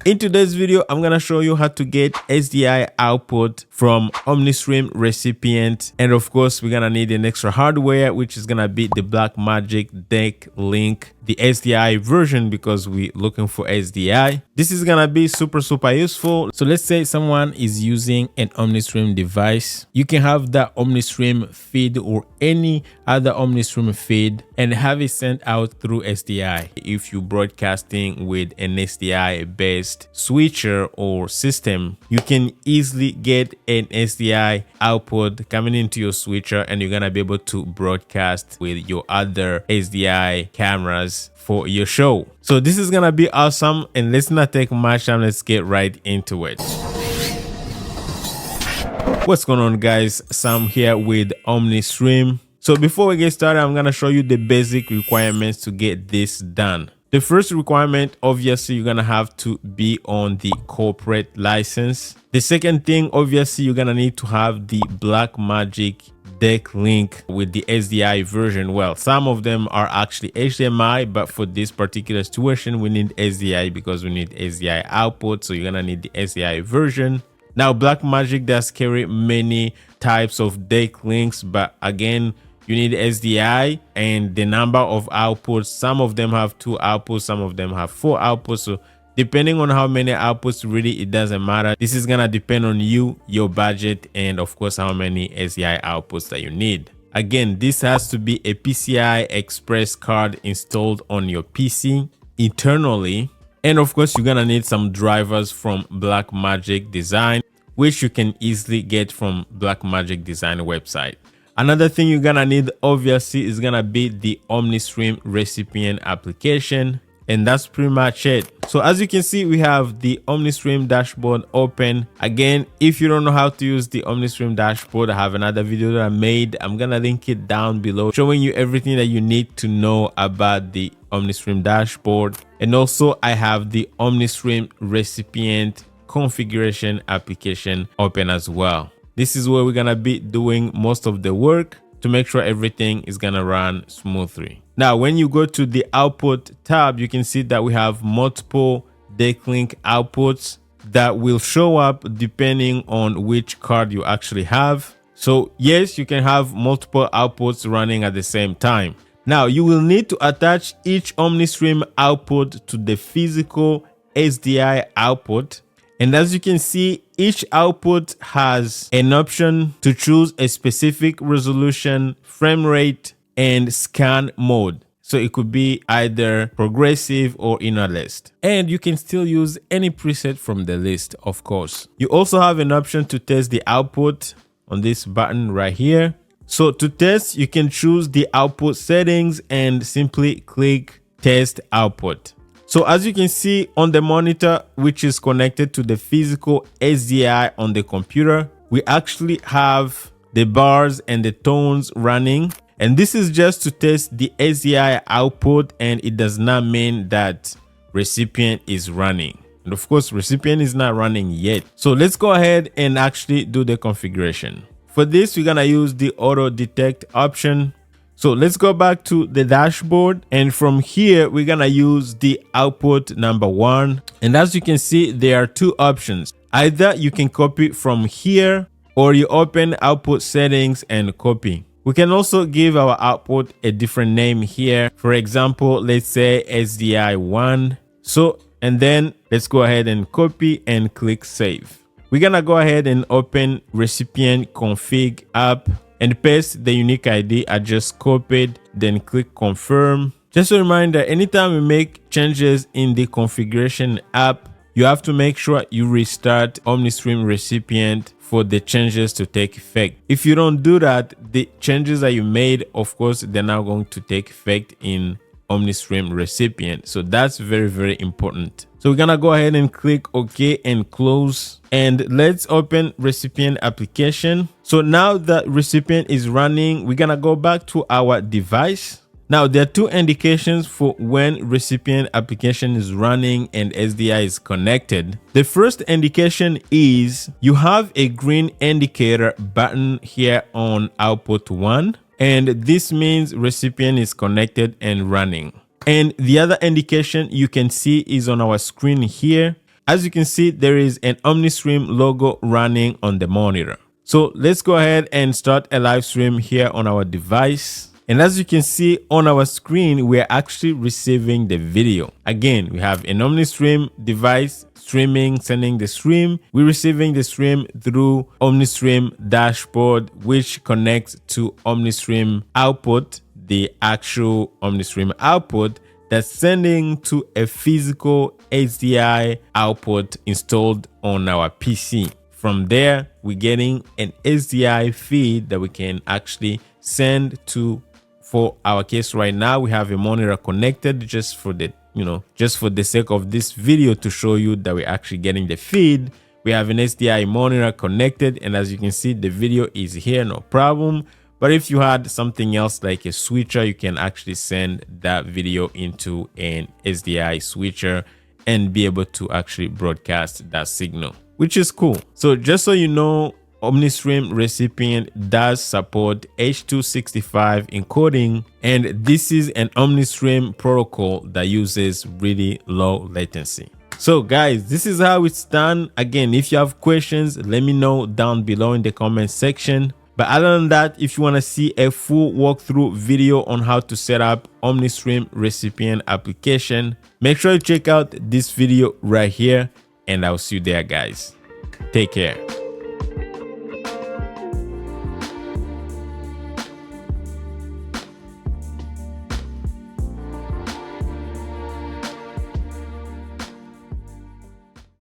In today's video, I'm going to show you how to get SDI output from Omnistream Recipient. And of course, we're going to need an extra hardware, which is going to be the Blackmagic decklink, the SDI version, because we're looking for SDI. This is going to be super useful. So let's say someone is using an Omnistream device. You can have that Omnistream feed or any other Omnistream feed and have it sent out through SDI. If you're broadcasting with an SDI based switcher or system, you can easily get an SDI output coming into your switcher, and you're gonna be able to broadcast with your other SDI cameras for your show. So this is gonna be awesome, and let's not take much time. Let's get right into it. What's going on, guys? Sam here with Omnistream. So before we get started, I'm gonna show you the basic requirements to get this done. The first requirement, obviously, you're gonna have to be on the corporate license. The second thing, obviously, you're gonna need to have the Blackmagic decklink with the SDI version. Well, some of them are actually HDMI, but for this particular situation, we need SDI because we need SDI output. So you're gonna need the SDI version. Now, Blackmagic does carry many types of decklinks, but again, you need SDI and the number of outputs. Some of them have 2 outputs, some of them have 4 outputs. So depending on how many outputs, really, it doesn't matter. This is gonna depend on you, your budget, and of course, how many SDI outputs that you need. Again, this has to be a PCI Express card installed on your PC internally. And of course, you're gonna need some drivers from Blackmagic Design, which you can easily get from Blackmagic Design website. Another thing you're gonna need, obviously, is gonna be the Omnistream Recipient application, and that's pretty much it. So as you can see, we have the Omnistream Dashboard open. Again, if you don't know how to use the Omnistream Dashboard, I have another video that I made. I'm gonna link it down below, showing you everything that you need to know about the Omnistream Dashboard. And also, I have the Omnistream Recipient configuration application open as well. This is where we're gonna be doing most of the work to make sure everything is gonna run smoothly. Now, when you go to the output tab, you can see that we have multiple decklink outputs that will show up depending on which card you actually have. So yes, you can have multiple outputs running at the same time. Now, you will need to attach each Omnistream output to the physical SDI output. And as you can see, each output has an option to choose a specific resolution, frame rate, and scan mode. So it could be either progressive or inner list. And you can still use any preset from the list, of course. You also have an option to test the output on this button right here. So to test, you can choose the output settings and simply click test output. So as you can see on the monitor, which is connected to the physical SDI on the computer, we actually have the bars and the tones running. And this is just to test the SDI output, and it does not mean that recipient is running. And of course, recipient is not running yet. So let's go ahead and actually do the configuration. For this, we're gonna use the auto detect option. So let's go back to the dashboard, and from here we're gonna use the output number 1. And as you can see, there are 2 options. Either you can copy from here, or you open output settings and copy. We can also give our output a different name here. For example, let's say SDI1. So, and then let's go ahead and copy and click save. We're gonna go ahead and open recipient config app and paste the unique ID I just copied, then click confirm. Just a reminder, anytime we make changes in the configuration app, you have to make sure you restart Omnistream Recipient for the changes to take effect. If you don't do that, the changes that you made, of course, they're now going to take effect in Omnistream Recipient. So that's very important. So we're gonna go ahead and click OK and close, and let's open recipient application. So now that recipient is running, we're gonna go back to our device. Now, there are 2 indications for when recipient application is running and SDI is connected. The first indication is you have a green indicator button here on output 1, and this means recipient is connected and running. And the other indication you can see is on our screen here. as you can see, there is an Omnistream logo running on the monitor. So let's go ahead and start a live stream here on our device. And as you can see on our screen, we're actually receiving the video. Again, we have an Omnistream device streaming, sending the stream. We're receiving the stream through Omnistream Dashboard, which connects to Omnistream output, the actual Omnistream output that's sending to a physical SDI output installed on our PC. From there, we're getting an SDI feed that we can actually send to, for our case right now, we have a monitor connected just for the, just for the sake of this video to show you that we're actually getting the feed. We have an SDI monitor connected, and as you can see, the video is here, no problem. But if you had something else like a switcher, you can actually send that video into an SDI switcher and be able to actually broadcast that signal, which is cool. So just so you know, Omnistream Recipient does support H.265 encoding, and this is an Omnistream protocol that uses really low latency. So guys, this is how it's done. Again, if you have questions, let me know down below in the comment section. But other than that, if you want to see a full walkthrough video on how to set up Omnistream Recipient application, make sure you check out this video right here, and I'll see you there, guys. Take care.